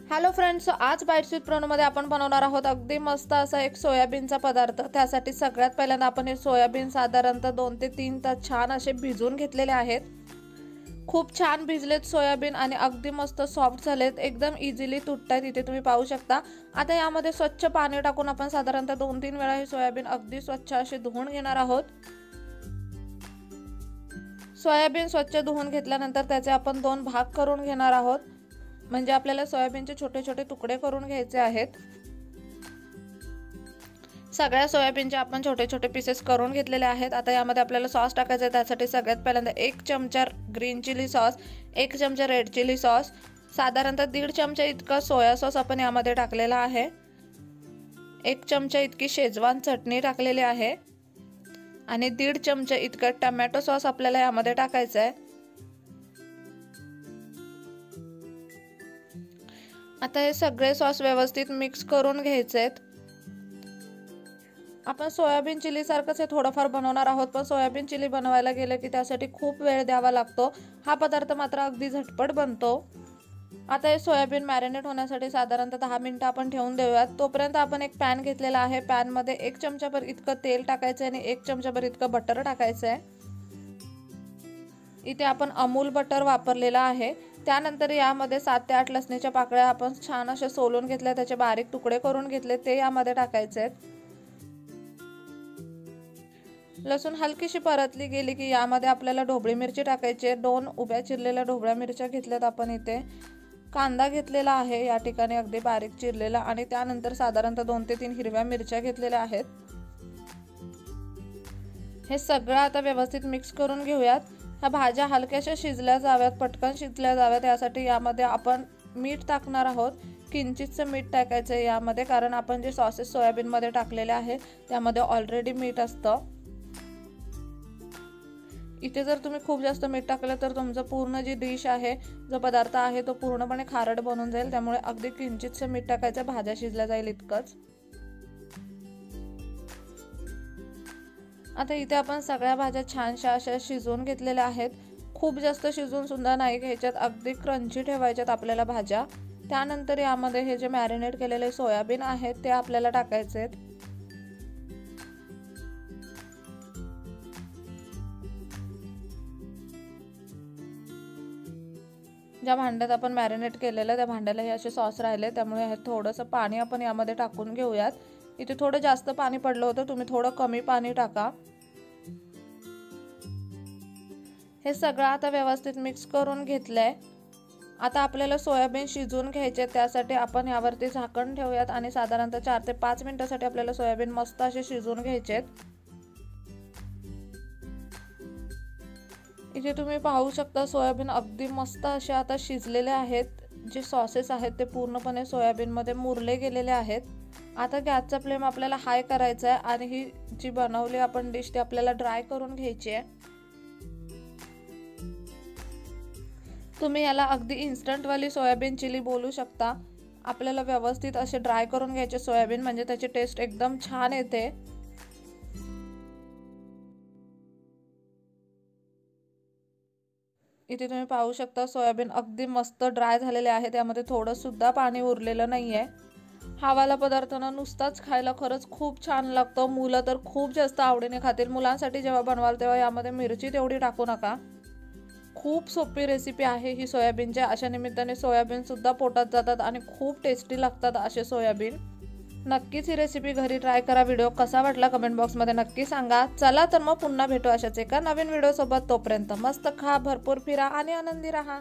Hello friends, आज bites with प्रणूमध्ये आपण बनवणार आहोत अगदी मस्त असा एक सोयाबीनचा पदार्थ। त्यासाठी सगळ्यात पहिल्यांदा आपण हे सोयाबीन साधारणतः 2 ते 3 तास छान असे भिजवून घेतलेले आहेत। खूप छान भिजलेत सोयाबीन आणि अगदी मस्त सॉफ्ट झालेत, एकदम इझिली तुटतात, इथे तुम्ही पाहू शकता। आता यामध्ये स्वच्छ पाणी टाकून आपण साधारणतः 2-3 वेळा हे सोयाबीन अगदी स्वच्छ असे धुवून घेणार आहोत। सोयाबीन स्वच्छ धुवून घेतल्यानंतर त्याचे आपण 2 भाग करून घेणार आहोत, म्हणजे आपल्याला सोयाबीनचे छोटे छोटे तुकडे करून घ्यायचे आहेत। सगळ्या सोयाबीनचे आपण छोटे छोटे पीसेस करून घेतलेले आहेत। आता यामध्ये आपल्याला सॉस टाकायचा आहे। त्यासाठी सगळ्यात पहिल्यांदा 1 चमचा ग्रीन चिली सॉस, 1 चमचा रेड चिली सॉस, साधारणतः 1.5 चमचा इतका सोया सॉस आपण यामध्ये टाकलेला आहे। 1 चमचा इतकी शेजवान चटणी टाकलेली आहे आणि 1.5 चमचा इतका टोमॅटो सॉस आपल्याला यामध्ये टाकायचा आहे। आता हे सगळे सॉस व्यवस्थित मिक्स करून घ्यायचे आहेत। आपण सोयाबीन चिली सारखंच हे थोडंफार बनवणार आहोत, पण सोयाबीन चिली बनवायला गेलं की त्यासाठी खूप वेळ द्यावा लागतो। हा पदार्थ मात्र अगदी झटपट बनतो। आता हे सोयाबीन मॅरिनेट होण्यासाठी साधारणतः 10 मिनिटं आपण ठेवून देऊयात। तोपर्यंत आपण एक पॅन घेतलेला आहे। पॅन मध्ये 1 चमचाभर इतकं तेल टाकायचं आहे आणि 1 चमचाभर इतकं बटर टाकायचं आहे। इथे आपण अमूल बटर वापरलेला आहे। त्यानंतर यामध्ये 7 ते 8 लसणीच्या पाकळ्या आपण छान अशा सोलून घेतल्या, त्याचे बारीक तुकडे करून घेतले, ते यामध्ये टाकायचे आहेत। लसूण हलकीशी परतली गेली की यामध्ये आपल्याला ढोबळी मिरची टाकायची आहे। 2 उभ्या चिरलेल्या ढोबळ्या मिरच्या घेतल्यात आपण इथे। कांदा घेतलेला आहे या ठिकाणी अगदी बारीक चिरलेला, आणि त्यानंतर साधारणतः 2 ते 3 हिरव्या मिरच्या घेतलेल्या आहेत। हे सगळं आता व्यवस्थित मिक्स करून घेऊयात। ह्या भाज्या हलक्याशा शिजल्या जाव्यात, पटकन शिजल्या जाव्यात, यासाठी यामध्ये आपण मीठ टाकणार आहोत। किंचितचं मीठ टाकायचं आहे यामध्ये, कारण आपण जे सॉसेस सोयाबीन मध्ये टाकलेले आहे त्यामध्ये ऑलरेडी मीठ असतं। इथे जर तुम्ही खूप जास्त मीठ टाकलं तर तुमचं पूर्ण जी डिश आहे, जो पदार्थ आहे, तो पूर्णपणे खारट बनून जाईल। त्यामुळे अगदी किंचितचं मीठ टाकायचं, भाज्या शिजल्या जाईल इतकंच। आता इथे आपण सगळ्या भाज्या छानशा अशा शिजवून घेतलेल्या आहेत। खूप जास्त शिजवून सुद्धा नाही घ्यायच्यात, अगदी क्रंची ठेवायच्यात आपल्याला भाज्या। त्यानंतर यामध्ये हे जे मॅरिनेट केलेले सोयाबीन आहेत ते आपल्याला टाकायचे आहेत। ज्या भांड्यात आपण मॅरिनेट केलेलं त्या भांड्याला हे असे सॉस राहिले, त्यामुळे हे थोडंसं पाणी आपण यामध्ये टाकून घेऊयात। इथे थोडं जास्त पाणी पडलं होतं, तुम्ही थोडं कमी पाणी टाका। हे सगळं आता व्यवस्थित मिक्स करून घेतलंय। आता आपल्याला सोयाबीन शिजवून घ्यायचे, त्यासाठी आपण यावरती झाकण ठेवूयात आणि साधारणतः 4 ते 5 मिनिटांसाठी आपल्याला सोयाबीन मस्त असे शिजवून घ्यायचे। इथे तुम्ही पाहू शकता सोयाबीन अगदी मस्त असे आता शिजलेले आहेत। जे सॉसेस आहेत ते पूर्णपणे सोयाबीन मध्ये मुरले गेलेले आहेत। आता गॅसचा फ्लेम आपल्याला हाय करायचा आहे आणि ही जी बनवली आपण डिश ती आपल्याला ड्राय करून घ्यायची आहे। तुम्ही याला अगदी इन्स्टंट वाली सोयाबीन चिली बोलू शकता। आपल्याला व्यवस्थित असे ड्राय करून घ्यायचे सोयाबीन, म्हणजे त्याची टेस्ट एकदम छान येते। इथे तुम्ही पाहू शकता सोयाबीन अगदी मस्त ड्राय झालेले आहे, त्यामध्ये थोडं सुद्धा पाणी उरलेलं नाहीये। हा वाला पदार्थ ना नुसताच खायला खरंच खूप छान लागतो। मुलं तर खूप जास्त आवडीने खातील। मुलांसाठी जेव्हा बनवाल तेव्हा यामध्ये मिरची तेवढी टाकू नका। खूप सोपी रेसिपी आहे ही सोयाबीनची। अशा निमित्ताने सोयाबीन सुद्धा पोटात जातात आणि खूप टेस्टी लागतात असे सोयाबीन। नक्कीच ही रेसिपी घरी ट्राय करा। व्हिडिओ कसा वाटला कमेंट बॉक्समध्ये नक्की सांगा। चला तर मग पुन्हा भेटू अशाच एका नवीन व्हिडिओ सोबत। तोपर्यंत मस्त खा, भरपूर फिरा आणि आनंदी राहा।